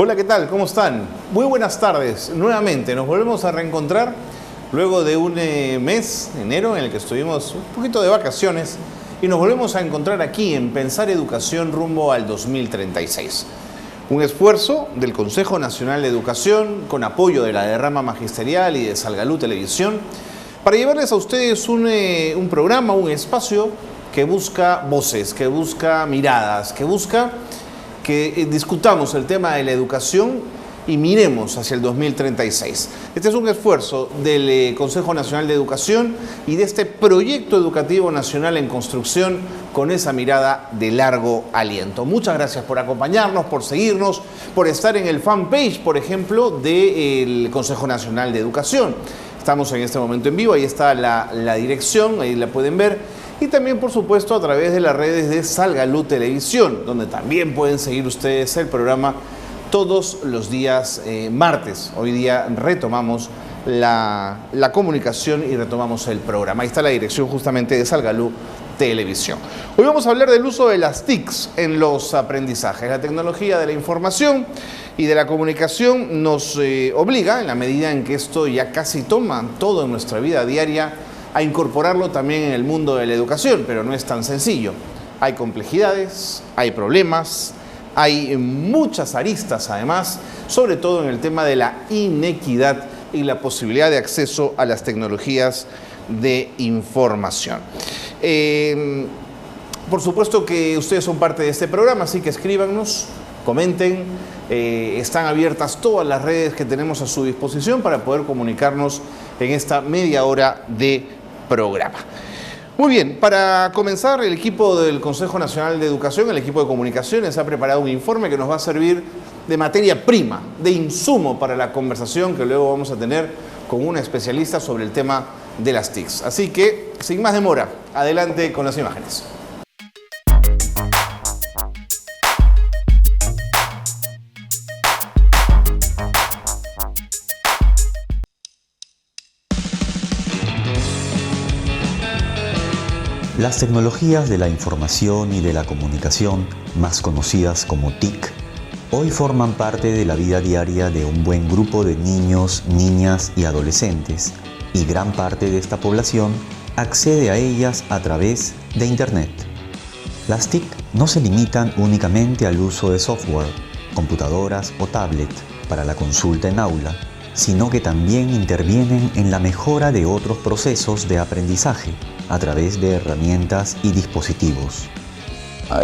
Hola, ¿qué tal? ¿Cómo están? Muy buenas tardes. Nuevamente nos volvemos a reencontrar luego de un mes, enero, en el que estuvimos un poquito de vacaciones y nos volvemos a encontrar aquí en Pensar Educación rumbo al 2036. Un esfuerzo del Consejo Nacional de Educación con apoyo de la Derrama Magisterial y de Salgalú Televisión para llevarles a ustedes un programa, un espacio que busca voces, que busca miradas, que busca que discutamos el tema de la educación y miremos hacia el 2036. Este es un esfuerzo del Consejo Nacional de Educación y de este proyecto educativo nacional en construcción con esa mirada de largo aliento. Muchas gracias por acompañarnos, por seguirnos, por estar en el fanpage, por ejemplo, del Consejo Nacional de Educación. Estamos en este momento en vivo, ahí está la dirección, ahí la pueden ver. Y también, por supuesto, a través de las redes de Salgalú Televisión, donde también pueden seguir ustedes el programa todos los días martes. Hoy día retomamos la comunicación y retomamos el programa. Ahí está la dirección justamente de Salgalú Televisión. Hoy vamos a hablar del uso de las TICs en los aprendizajes. La tecnología de la información y de la comunicación nos obliga, en la medida en que esto ya casi toma todo en nuestra vida diaria, a incorporarlo también en el mundo de la educación, pero no es tan sencillo. Hay complejidades, hay problemas, hay muchas aristas además, sobre todo en el tema de la inequidad y la posibilidad de acceso a las tecnologías de información. Por supuesto que ustedes son parte de este programa, así que escríbanos, comenten. Están abiertas todas las redes que tenemos a su disposición para poder comunicarnos en esta media hora de programa. Muy bien, para comenzar, el equipo del Consejo Nacional de Educación, el equipo de comunicaciones, ha preparado un informe que nos va a servir de materia prima, de insumo para la conversación que luego vamos a tener con una especialista sobre el tema de las TICs. Así que, sin más demora, adelante con las imágenes. Las tecnologías de la información y de la comunicación, más conocidas como TIC, hoy forman parte de la vida diaria de un buen grupo de niños, niñas y adolescentes, y gran parte de esta población accede a ellas a través de Internet. Las TIC no se limitan únicamente al uso de software, computadoras o tablet para la consulta en aula, sino que también intervienen en la mejora de otros procesos de aprendizaje a través de herramientas y dispositivos.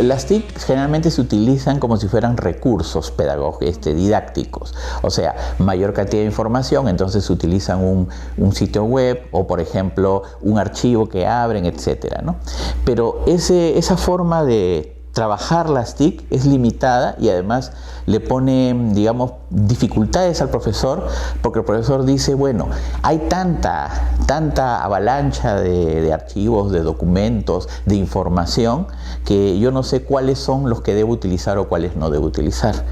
Las TIC generalmente se utilizan como si fueran recursos pedagógicos, didácticos, o sea, mayor cantidad de información, entonces se utilizan un sitio web o, por ejemplo, un archivo que abren, etcétera, ¿no? Pero esa forma de trabajar las TIC es limitada y además le pone, digamos, dificultades al profesor, porque el profesor dice, bueno, hay tanta avalancha de archivos, de documentos, de información, que yo no sé cuáles son los que debo utilizar o cuáles no debo utilizar.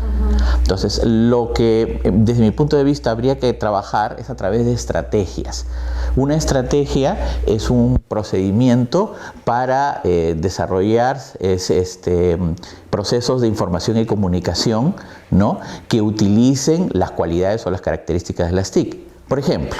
Entonces, lo que desde mi punto de vista habría que trabajar es a través de estrategias. Una estrategia es un procedimiento para desarrollar procesos de información y comunicación, ¿no?, que utilicen las cualidades o las características de las TIC. Por ejemplo,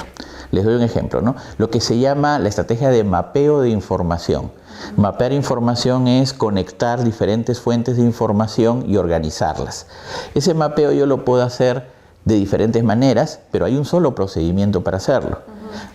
les doy un ejemplo, ¿no? Lo que se llama la estrategia de mapeo de información. Mapear información es conectar diferentes fuentes de información y organizarlas. Ese mapeo yo lo puedo hacer de diferentes maneras, pero hay un solo procedimiento para hacerlo.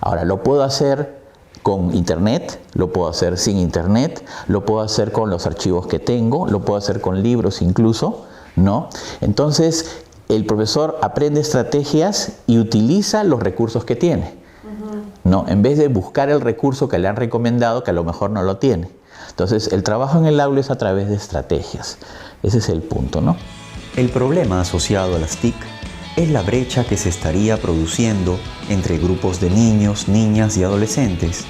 Ahora, lo puedo hacer con Internet, lo puedo hacer sin Internet, lo puedo hacer con los archivos que tengo, lo puedo hacer con libros incluso, ¿no? Entonces, el profesor aprende estrategias y utiliza los recursos que tiene, ¿no? En vez de buscar el recurso que le han recomendado, que a lo mejor no lo tiene. Entonces, el trabajo en el aula es a través de estrategias. Ese es el punto, ¿no? El problema asociado a las TIC es la brecha que se estaría produciendo entre grupos de niños, niñas y adolescentes.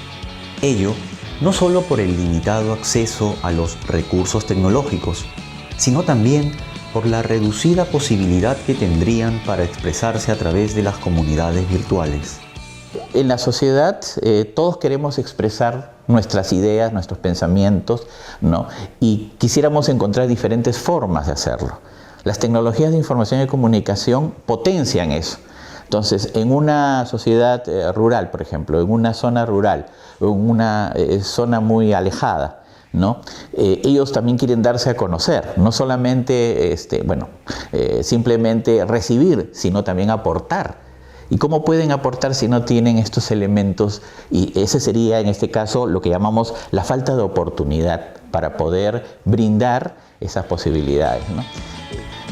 Ello no solo por el limitado acceso a los recursos tecnológicos, sino también por la reducida posibilidad que tendrían para expresarse a través de las comunidades virtuales. En la sociedad todos queremos expresar nuestras ideas, nuestros pensamientos, ¿no? Y quisiéramos encontrar diferentes formas de hacerlo. Las tecnologías de información y comunicación potencian eso. Entonces, en una sociedad rural, por ejemplo, en una zona rural, en una zona muy alejada, ¿no? Ellos también quieren darse a conocer, no solamente simplemente recibir, sino también aportar. ¿Y cómo pueden aportar si no tienen estos elementos? Y ese sería, en este caso, lo que llamamos la falta de oportunidad para poder brindar esas posibilidades, ¿no?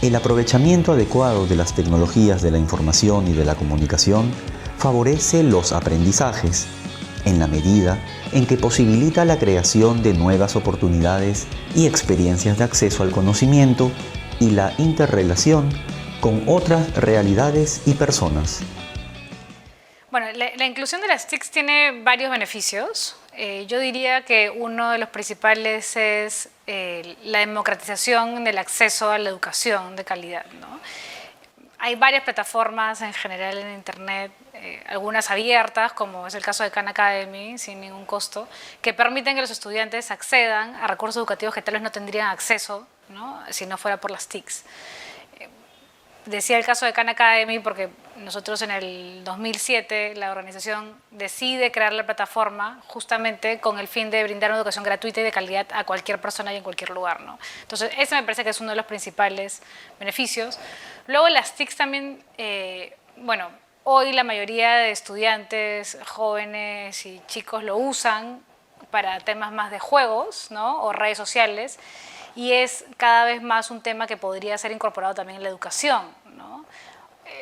El aprovechamiento adecuado de las tecnologías de la información y de la comunicación favorece los aprendizajes, en la medida en que posibilita la creación de nuevas oportunidades y experiencias de acceso al conocimiento y la interrelación con otras realidades y personas. Bueno, la inclusión de las TICs tiene varios beneficios. Yo diría que uno de los principales es la democratización del acceso a la educación de calidad, ¿no? Hay varias plataformas en general en Internet, algunas abiertas, como es el caso de Khan Academy, sin ningún costo, que permiten que los estudiantes accedan a recursos educativos que tal vez no tendrían acceso, ¿no?, si no fuera por las TICs. Decía el caso de Khan Academy porque nosotros en el 2007 la organización decide crear la plataforma justamente con el fin de brindar una educación gratuita y de calidad a cualquier persona y en cualquier lugar, ¿no? Entonces ese me parece que es uno de los principales beneficios. Luego las TICs también, hoy la mayoría de estudiantes, jóvenes y chicos lo usan para temas más de juegos, ¿no?, o redes sociales. Y es cada vez más un tema que podría ser incorporado también en la educación, ¿no?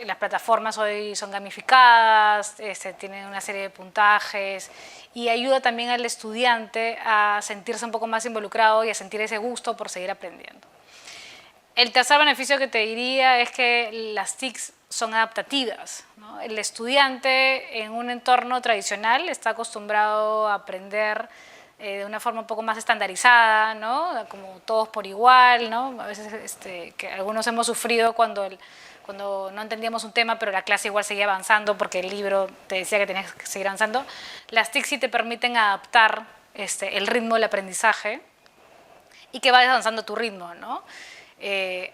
Las plataformas hoy son gamificadas, tienen una serie de puntajes y ayuda también al estudiante a sentirse un poco más involucrado y a sentir ese gusto por seguir aprendiendo. El tercer beneficio que te diría es que las TICs son adaptativas, ¿no? El estudiante en un entorno tradicional está acostumbrado a aprender de una forma un poco más estandarizada, ¿no?, como todos por igual, ¿no? A veces que algunos hemos sufrido cuando no entendíamos un tema, pero la clase igual seguía avanzando porque el libro te decía que tenías que seguir avanzando. Las TIC sí te permiten adaptar el ritmo del aprendizaje y que vayas avanzando a tu ritmo, ¿no?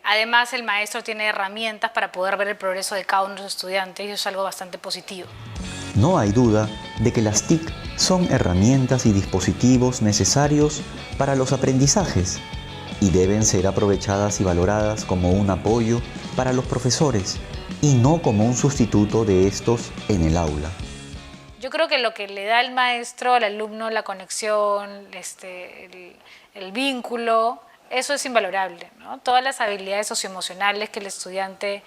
Además, el maestro tiene herramientas para poder ver el progreso de cada uno de los estudiantes y eso es algo bastante positivo. No hay duda de que las TIC son herramientas y dispositivos necesarios para los aprendizajes y deben ser aprovechadas y valoradas como un apoyo para los profesores y no como un sustituto de estos en el aula. Yo creo que lo que le da al maestro, al alumno, la conexión, el vínculo, eso es invalorable, ¿no? Todas las habilidades socioemocionales que el estudiante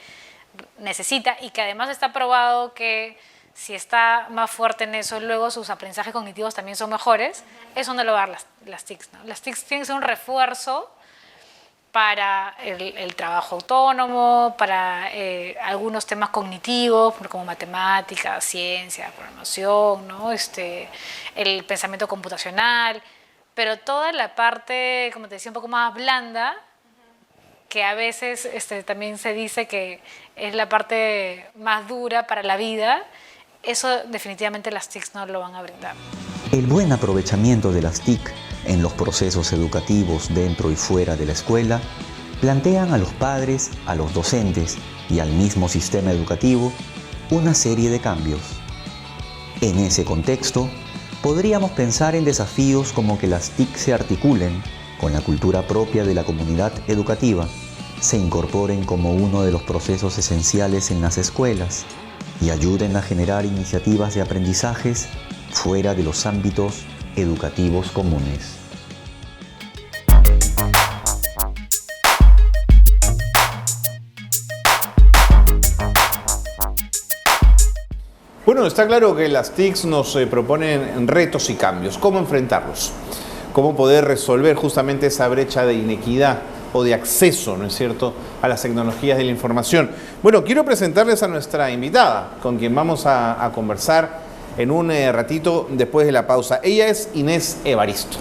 necesita y que además está probado que si está más fuerte en eso, luego sus aprendizajes cognitivos también son mejores, eso no lo va a dar las TICs, ¿no? Las TICs tienen que ser un refuerzo para el trabajo autónomo, para algunos temas cognitivos, como matemáticas, ciencia, programación, ¿no? El pensamiento computacional, pero toda la parte, como te decía, un poco más blanda, que a veces también se dice que es la parte más dura para la vida, eso definitivamente las TICs no lo van a brindar. El buen aprovechamiento de las TIC en los procesos educativos dentro y fuera de la escuela plantean a los padres, a los docentes y al mismo sistema educativo una serie de cambios. En ese contexto, podríamos pensar en desafíos como que las TIC se articulen con la cultura propia de la comunidad educativa, se incorporen como uno de los procesos esenciales en las escuelas y ayuden a generar iniciativas de aprendizajes fuera de los ámbitos educativos comunes. Bueno, está claro que las TICs nos proponen retos y cambios. ¿Cómo enfrentarlos? ¿Cómo poder resolver justamente esa brecha de inequidad o de acceso, ¿no es cierto?, a las tecnologías de la información? Bueno, quiero presentarles a nuestra invitada, con quien vamos a conversar en un ratito después de la pausa. Ella es Inés Evaristo.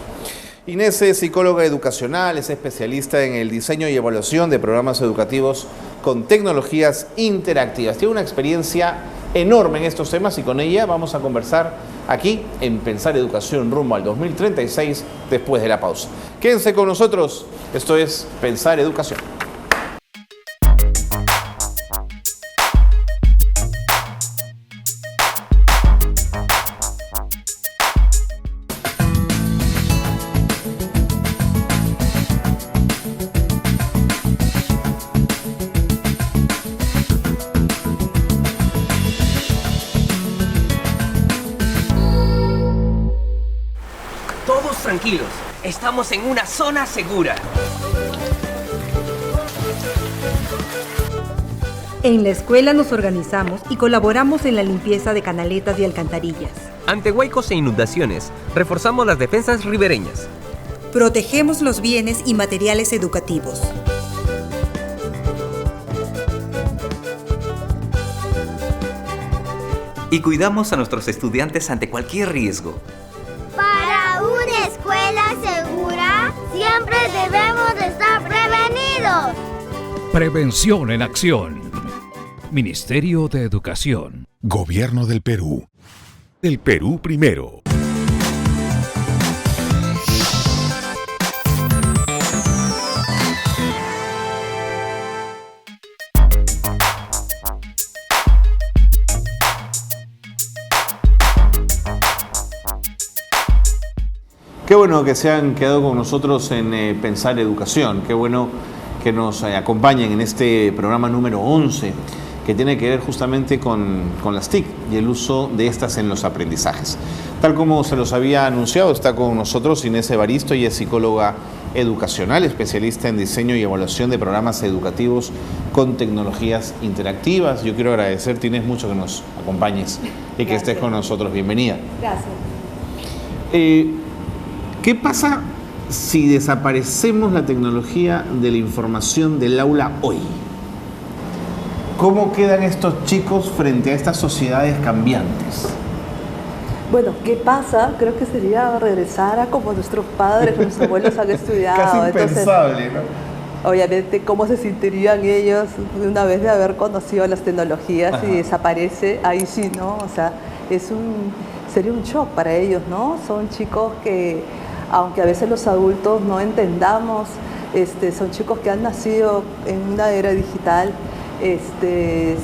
Inés es psicóloga educacional, es especialista en el diseño y evaluación de programas educativos con tecnologías interactivas. Tiene una experiencia enorme en estos temas y con ella vamos a conversar aquí en Pensar Educación rumbo al 2036 después de la pausa. Quédense con nosotros, esto es Pensar Educación. tranquilos. Estamos en una zona segura. En la escuela nos organizamos y colaboramos en la limpieza de canaletas y alcantarillas. Ante huaicos e inundaciones, reforzamos las defensas ribereñas. Protegemos los bienes y materiales educativos. Y cuidamos a nuestros estudiantes ante cualquier riesgo. Para una escuela segura, siempre debemos de estar prevenidos. Prevención en acción. Ministerio de Educación. Gobierno del Perú. El Perú primero. Qué bueno que se han quedado con nosotros en Pensar Educación. Qué bueno que nos acompañen en este programa número 11, que tiene que ver justamente con las TIC y el uso de estas en los aprendizajes. Tal como se los había anunciado, está con nosotros Inés Evaristo. Ella es psicóloga educacional, especialista en diseño y evaluación de programas educativos con tecnologías interactivas. Yo quiero agradecerte, Inés, mucho que nos acompañes y que estés con nosotros. Bienvenida. Gracias. ¿Qué pasa si desaparecemos la tecnología de la información del aula hoy? ¿Cómo quedan estos chicos frente a estas sociedades cambiantes? Bueno, ¿qué pasa? Creo que sería regresar a como nuestros padres, nuestros abuelos han estudiado. Casi impensable, entonces, ¿no? Obviamente, ¿cómo se sentirían ellos una vez de haber conocido las tecnologías? Ajá. Y desaparece? Ahí sí, ¿no? O sea, sería un shock para ellos, ¿no? Son chicos que, aunque a veces los adultos no entendamos, son chicos que han nacido en una era digital.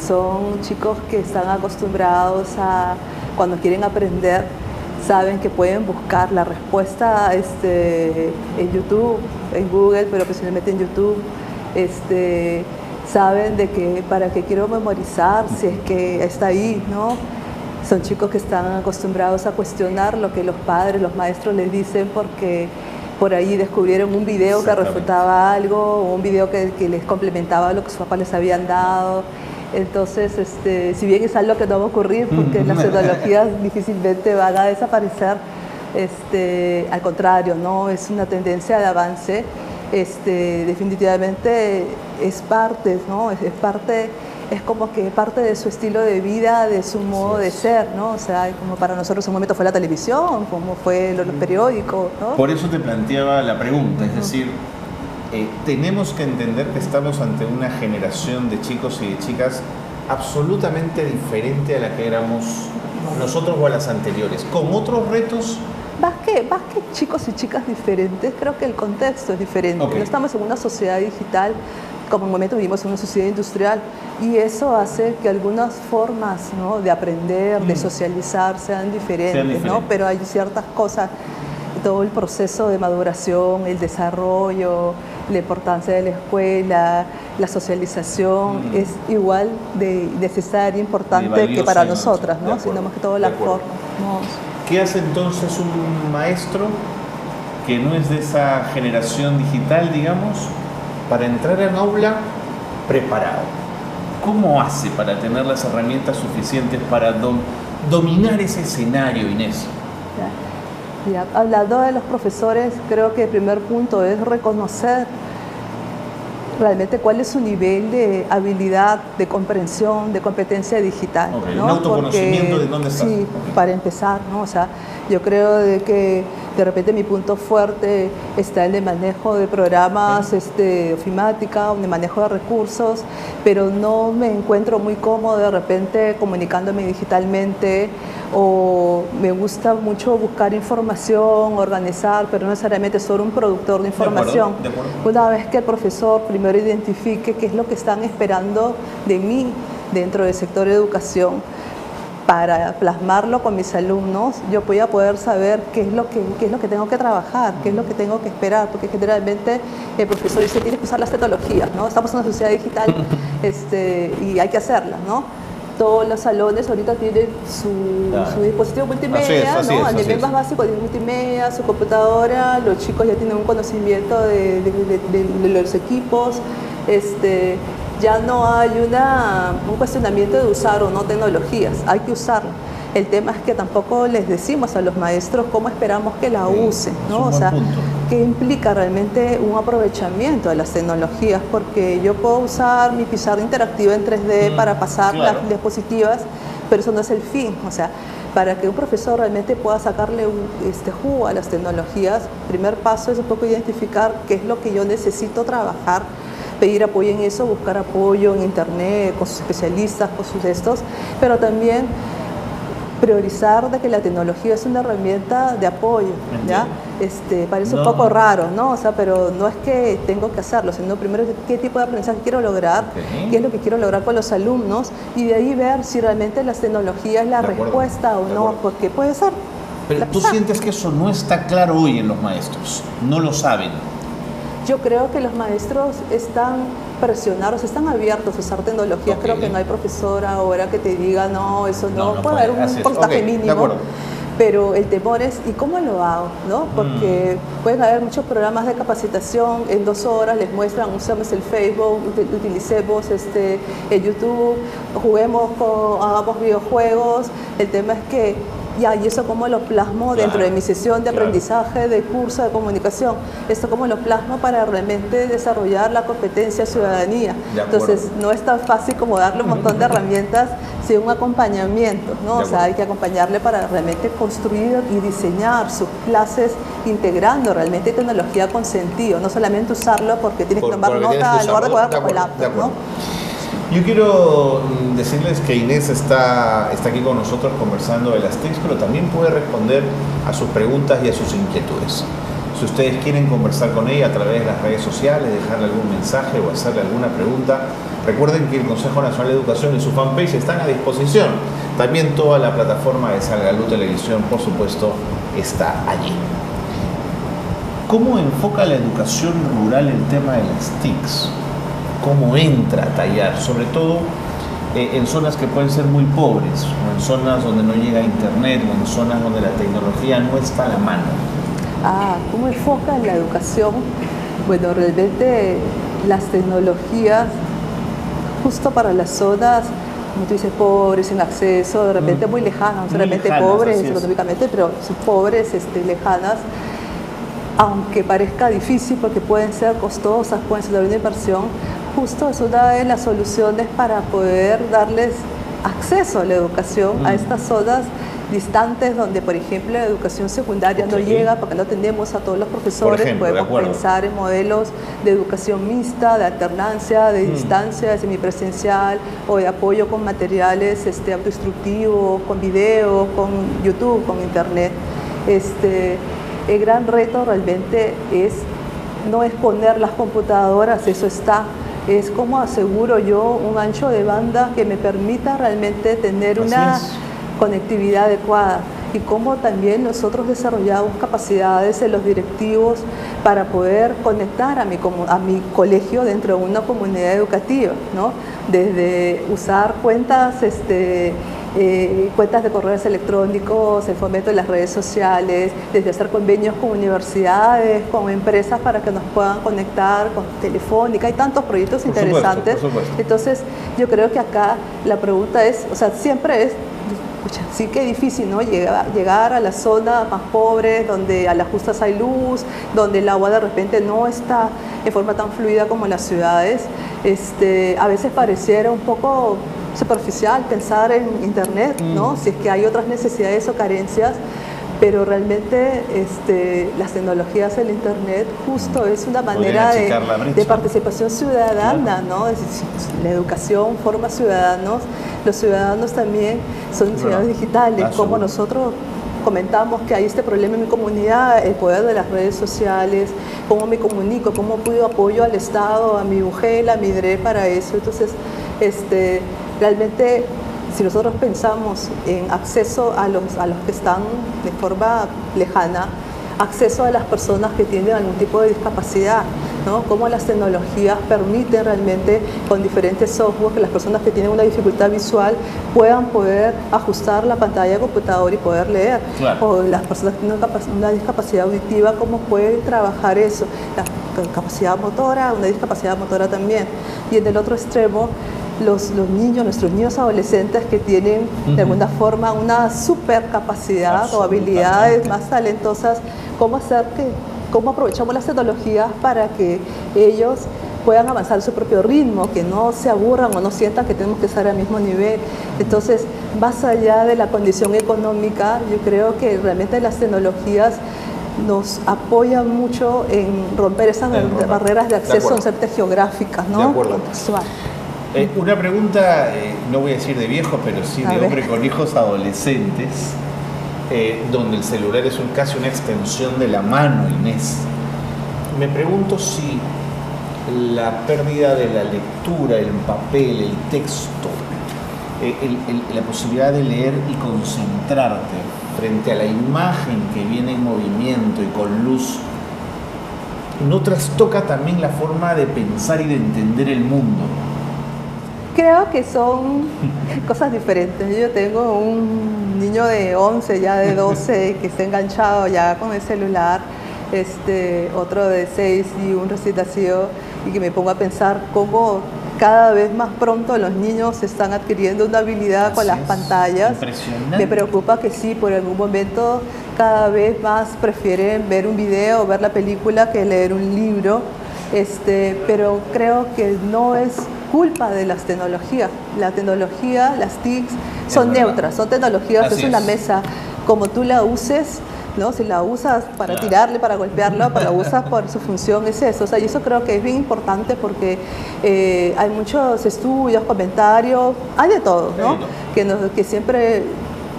Son chicos que están acostumbrados a, cuando quieren aprender, saben que pueden buscar la respuesta en YouTube, en Google, pero principalmente en YouTube. Saben de que para qué quiero memorizar, si es que está ahí, ¿no? Son chicos que están acostumbrados a cuestionar lo que los padres, los maestros les dicen, porque por ahí descubrieron un video que refutaba algo, o un video que les complementaba lo que sus papás les habían dado. Entonces, si bien es algo que no va a ocurrir, porque las tecnologías difícilmente van a desaparecer, al contrario, ¿no? Es una tendencia de avance. Definitivamente es parte, ¿no? Es como que parte de su estilo de vida, de su modo de ser, ¿no? O sea, como para nosotros en un momento fue la televisión, como fue los periódicos, ¿no? Por eso te planteaba la pregunta, es decir, tenemos que entender que estamos ante una generación de chicos y de chicas absolutamente diferente a la que éramos nosotros o a las anteriores, con otros retos. Más que chicos y chicas diferentes, creo que el contexto es diferente. Okay. No estamos en una sociedad digital, como en un momento vivimos en una sociedad industrial, y eso hace que algunas formas, ¿no?, de aprender, de socializar sean diferentes, ¿no? Pero hay ciertas cosas, todo el proceso de maduración, el desarrollo, la importancia de la escuela, la socialización es igual de necesaria, importante que para nosotras, ¿no? Sino más que todo la forma. ¿Qué hace entonces un maestro que no es de esa generación digital, digamos, para entrar en aula preparado? ¿Cómo hace para tener las herramientas suficientes para dominar ese escenario, Inés? Ya, hablando de los profesores, creo que el primer punto es reconocer realmente cuál es su nivel de habilidad, de comprensión, de competencia digital. Okay, ¿no? Un autoconocimiento de dónde está. Sí, para empezar, ¿no? O sea, yo creo de que de repente mi punto fuerte está el de manejo de programas ofimática, de manejo de recursos, pero no me encuentro muy cómodo de repente comunicándome digitalmente, o me gusta mucho buscar información, organizar, pero no necesariamente soy un productor de información. De acuerdo. Una vez que el profesor primero identifique qué es lo que están esperando de mí dentro del sector de educación, para plasmarlo con mis alumnos, yo voy a poder saber qué es lo que tengo que trabajar, qué es lo que tengo que esperar, porque generalmente el profesor dice, tienes que usar las tecnologías, ¿no? Estamos en una sociedad digital y hay que hacerlas, ¿no? Todos los salones ahorita tienen su dispositivo multimedia, así ¿no? es, A nivel más básico tienen multimedia, su computadora, los chicos ya tienen un conocimiento de los equipos, ya no hay un cuestionamiento de usar o no tecnologías, hay que usarlo. El tema es que tampoco les decimos a los maestros cómo esperamos que la usen, ¿no? O sea, qué implica realmente un aprovechamiento de las tecnologías, porque yo puedo usar mi pizarra interactiva en 3D para pasar las diapositivas, pero eso no es el fin. O sea, para que un profesor realmente pueda sacarle jugo a las tecnologías, el primer paso es un poco identificar qué es lo que yo necesito trabajar, pedir apoyo en eso, buscar apoyo en internet, con sus especialistas, con sus pero también priorizar de que la tecnología es una herramienta de apoyo, ¿ya? Parece un poco raro, ¿no? O sea, pero no es que tengo que hacerlo, sino primero qué tipo de aprendizaje quiero lograr, qué es lo que quiero lograr con los alumnos, y de ahí ver si realmente las tecnologías es la respuesta o no, porque puede ser. Pero tú sientes que eso no está claro hoy en los maestros, no lo saben. Yo creo que los maestros están presionados, están abiertos a usar tecnología. Creo que no hay profesor ahora que te diga, no, eso no puede haber un porcentaje mínimo. Pero el temor es, ¿y cómo lo hago? ¿No? Porque pueden haber muchos programas de capacitación, en 2 horas les muestran, usamos el Facebook, utilicemos el YouTube, hagamos videojuegos. El tema es que, y eso cómo lo plasmo dentro de mi sesión de aprendizaje, de curso de comunicación. Esto cómo lo plasmo para realmente desarrollar la competencia ciudadanía. Entonces, no es tan fácil como darle un montón de herramientas, sino un acompañamiento, ¿no? O sea, hay que acompañarle para realmente construir y diseñar sus clases integrando realmente tecnología con sentido, no solamente usarlo porque tienes que tomar nota en lugar de jugar con el laptop, ¿no? Yo quiero decirles que Inés está aquí con nosotros conversando de las TICs, pero también puede responder a sus preguntas y a sus inquietudes. Si ustedes quieren conversar con ella a través de las redes sociales, dejarle algún mensaje o hacerle alguna pregunta, recuerden que el Consejo Nacional de Educación y su fanpage están a disposición. También toda la plataforma de Salgalú Televisión, por supuesto, está allí. ¿Cómo enfoca la educación rural el tema de las TICs? ¿Cómo entra a tallar? Sobre todo en zonas que pueden ser muy pobres, o en zonas donde no llega internet, o en zonas donde la tecnología no está a la mano. ¿Cómo enfoca en la educación? Bueno, realmente las tecnologías, justo para las zonas, como tú dices, pobres, sin acceso, de repente muy lejanas, realmente pobres económicamente, pero son pobres, lejanas, aunque parezca difícil porque pueden ser costosas, pueden ser de una inversión, justo es una de las soluciones para poder darles acceso a la educación a estas zonas distantes donde, por ejemplo, la educación secundaria no llega porque no tenemos a todos los profesores. Podemos pensar en modelos de educación mixta, de alternancia, de distancia, de semipresencial o de apoyo con materiales autoinstructivos, con video, con YouTube, con internet. El gran reto realmente no es poner las computadoras, eso está. Es cómo aseguro yo un ancho de banda que me permita realmente tener una conectividad adecuada, y cómo también nosotros desarrollamos capacidades en los directivos para poder conectar a mi colegio dentro de una comunidad educativa, ¿no? Desde usar cuentas de correos electrónicos, el fomento de las redes sociales, desde hacer convenios con universidades, con empresas para que nos puedan conectar, con Telefónica, hay tantos proyectos interesantes. Por supuesto. Entonces, yo creo que acá la pregunta es, o sea, siempre es, sí que es difícil, ¿no? Llegar a las zonas más pobres, donde a las justas hay luz, donde el agua de repente no está en forma tan fluida como en las ciudades. A veces pareciera un poco superficial pensar en internet, ¿no? Si es que hay otras necesidades o carencias, pero realmente las tecnologías del internet justo es una manera de participación ciudadana, ¿no? Es decir, la educación forma ciudadanos, los ciudadanos también son ciudadanos digitales, como nosotros comentamos que hay este problema en mi comunidad, el poder de las redes sociales, cómo me comunico, cómo pido apoyo al Estado, a mi UGEL, a mi DRE para eso. Entonces, realmente, si nosotros pensamos en acceso a los que están de forma lejana, acceso a las personas que tienen algún tipo de discapacidad, ¿no? Cómo las tecnologías permiten realmente con diferentes software que las personas que tienen una dificultad visual puedan poder ajustar la pantalla del computador y poder leer. Claro. O las personas que tienen una discapacidad auditiva, cómo pueden trabajar eso. La capacidad motora, una discapacidad motora también. Y en el otro extremo, los niños, nuestros niños adolescentes que tienen de alguna forma una super capacidad o habilidades más talentosas, cómo aprovechamos las tecnologías para que ellos puedan avanzar a su propio ritmo, que no se aburran o no sientan que tenemos que estar al mismo nivel. Entonces, más allá de la condición económica, yo creo que realmente las tecnologías nos apoyan mucho en romper esas barreras de acceso geográficas, ¿no? De acuerdo. Una pregunta, no voy a decir de viejo, pero sí de hombre con hijos adolescentes, donde el celular es casi una extensión de la mano, Inés. Me pregunto si la pérdida de la lectura, el papel, el texto, la posibilidad de leer y concentrarte frente a la imagen que viene en movimiento y con luz, ¿no trastoca también la forma de pensar y de entender el mundo? Creo que son cosas diferentes. Yo tengo un niño de 11, ya de 12, que está enganchado ya con el celular, otro de 6 y un recién nacido, y que me pongo a pensar cómo cada vez más pronto los niños están adquiriendo una habilidad con las pantallas. Impresionante. Me preocupa que sí, por algún momento cada vez más prefieren ver un video o ver la película que leer un libro, pero creo que no es culpa de las tecnologías. La tecnología, las TICs, son neutras, son tecnologías, es una mesa. Como tú la uses, ¿no? Si la usas para tirarle, para golpearla, para la usas por su función, es eso. O sea, y eso creo que es bien importante porque hay muchos estudios, comentarios, hay de todo, ¿no? Que siempre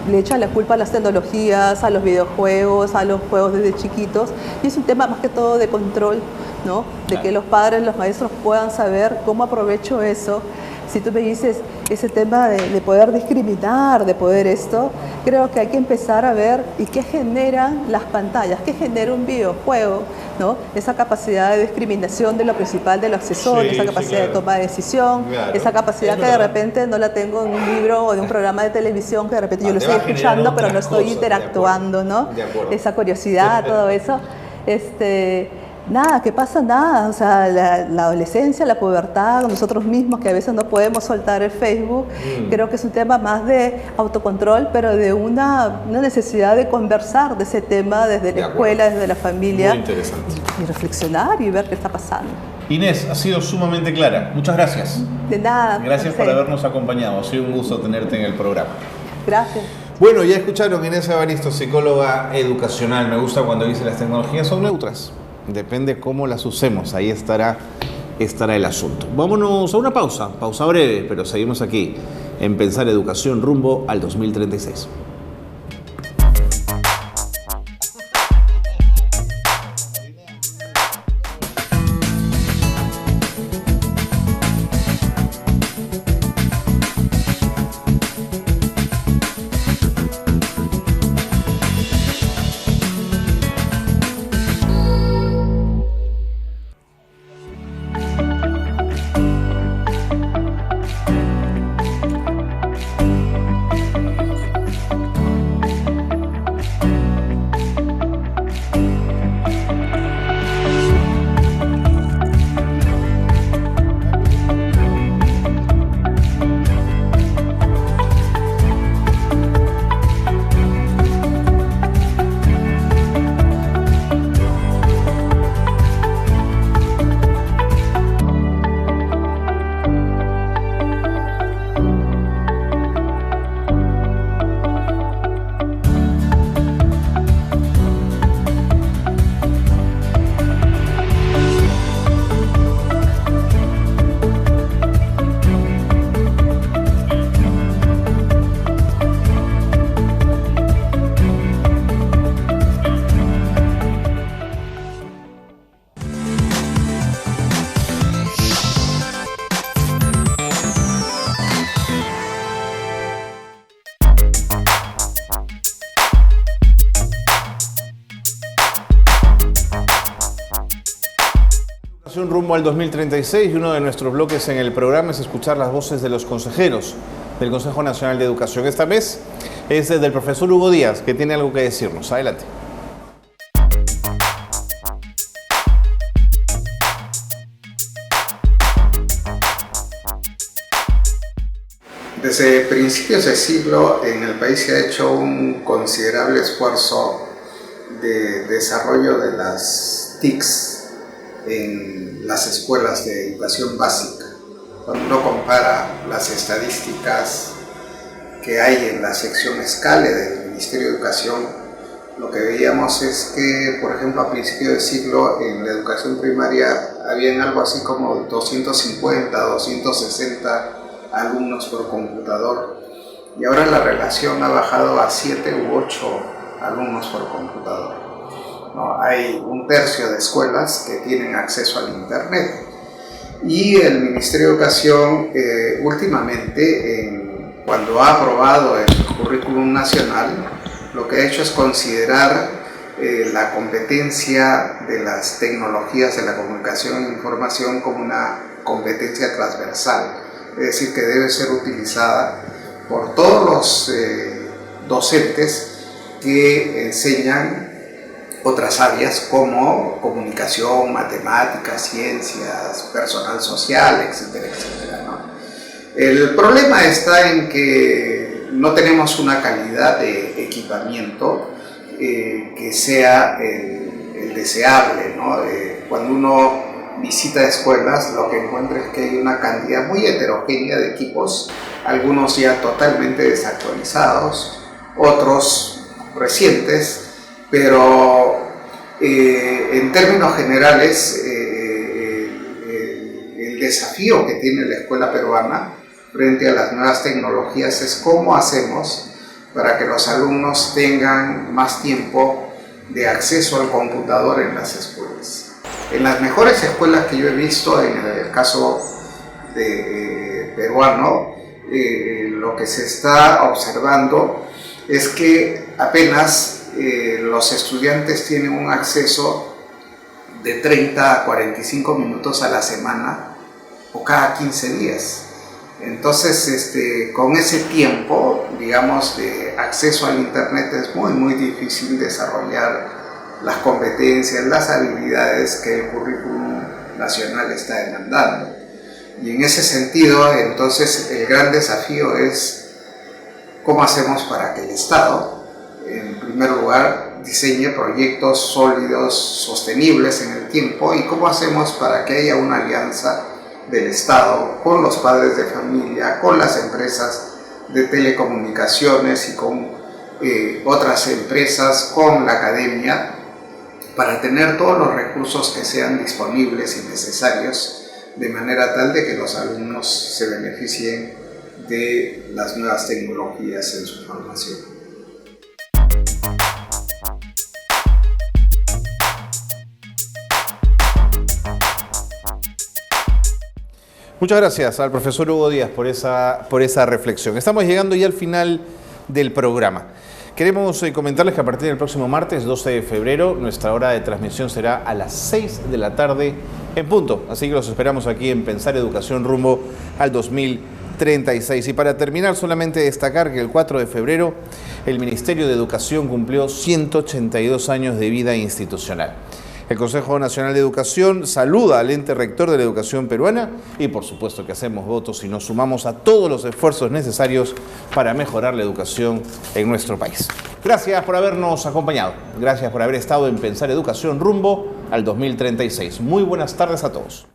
le echan la culpa a las tecnologías, a los videojuegos, a los juegos desde chiquitos. Y es un tema más que todo de control, ¿no? De que los padres, los maestros puedan saber cómo aprovecho eso. Si tú me dices ese tema de poder discriminar, de poder creo que hay que empezar a ver y qué generan las pantallas, qué genera un videojuego, ¿no? Esa capacidad de discriminación de lo principal, de lo accesorio, esa capacidad de toma de decisión, esa capacidad que de repente no la tengo en un libro o de un programa de televisión, que de repente yo lo estoy escuchando, pero no estoy interactuando, ¿no? Esa curiosidad, todo eso. Nada, que pasa nada, o sea, la adolescencia, la pubertad, nosotros mismos que a veces no podemos soltar el Facebook, creo que es un tema más de autocontrol, pero de una necesidad de conversar de ese tema desde la escuela, desde la familia. Muy interesante. Y reflexionar y ver qué está pasando. Inés, ha sido sumamente clara. Muchas gracias. De nada. Gracias por habernos acompañado. Ha sido un gusto tenerte en el programa. Gracias. Bueno, ya escucharon Inés Evaristo, psicóloga educacional. Me gusta cuando dice las tecnologías son neutras. Depende cómo las usemos, ahí estará el asunto. Vámonos a una pausa breve, pero seguimos aquí en Pensar Educación rumbo al 2036. Educación rumbo al 2036 y uno de nuestros bloques en el programa es escuchar las voces de los consejeros del Consejo Nacional de Educación. Esta vez es del profesor Hugo Díaz, que tiene algo que decirnos. Adelante. Desde principios de siglo en el país se ha hecho un considerable esfuerzo de desarrollo de las TICs en las escuelas de educación básica. Cuando uno compara las estadísticas que hay en la sección SCALE del Ministerio de Educación, lo que veíamos es que, por ejemplo, a principios de siglo en la educación primaria habían algo así como 250, 260 alumnos por computador, y ahora la relación ha bajado a 7 u 8 alumnos por computador. ¿No? Hay un tercio de escuelas que tienen acceso al internet, y el Ministerio de Educación últimamente, cuando ha aprobado el currículum nacional, lo que ha hecho es considerar la competencia de las tecnologías de la comunicación e información como una competencia transversal. Es decir, que debe ser utilizada por todos los docentes que enseñan otras áreas como comunicación, matemáticas, ciencias, personal social, etcétera, etcétera, ¿no? El problema está en que no tenemos una calidad de equipamiento que sea el deseable, ¿no? Cuando uno visita escuelas, lo que encuentra es que hay una cantidad muy heterogénea de equipos, algunos ya totalmente desactualizados, otros recientes, pero en términos generales el desafío que tiene la escuela peruana frente a las nuevas tecnologías es cómo hacemos para que los alumnos tengan más tiempo de acceso al computador en las escuelas. En las mejores escuelas que yo he visto, en el caso peruano, lo que se está observando es que apenas los estudiantes tienen un acceso de 30 a 45 minutos a la semana o cada 15 días. Entonces, con ese tiempo, digamos, de acceso al internet es muy difícil desarrollar las competencias, las habilidades que el currículum nacional está demandando. Y en ese sentido, entonces, el gran desafío es cómo hacemos para que el Estado, en primer lugar, diseñe proyectos sólidos, sostenibles en el tiempo, y cómo hacemos para que haya una alianza del Estado con los padres de familia, con las empresas de telecomunicaciones y con otras empresas, con la academia, para tener todos los recursos que sean disponibles y necesarios, de manera tal de que los alumnos se beneficien de las nuevas tecnologías en su formación. Muchas gracias al profesor Hugo Díaz por esa reflexión. Estamos llegando ya al final del programa. Queremos comentarles que a partir del próximo martes 12 de febrero nuestra hora de transmisión será a las 6 de la tarde en punto. Así que los esperamos aquí en Pensar Educación rumbo al 2036. Y para terminar, solamente destacar que el 4 de febrero el Ministerio de Educación cumplió 182 años de vida institucional. El Consejo Nacional de Educación saluda al ente rector de la educación peruana y por supuesto que hacemos votos y nos sumamos a todos los esfuerzos necesarios para mejorar la educación en nuestro país. Gracias por habernos acompañado. Gracias por haber estado en Pensar Educación rumbo al 2036. Muy buenas tardes a todos.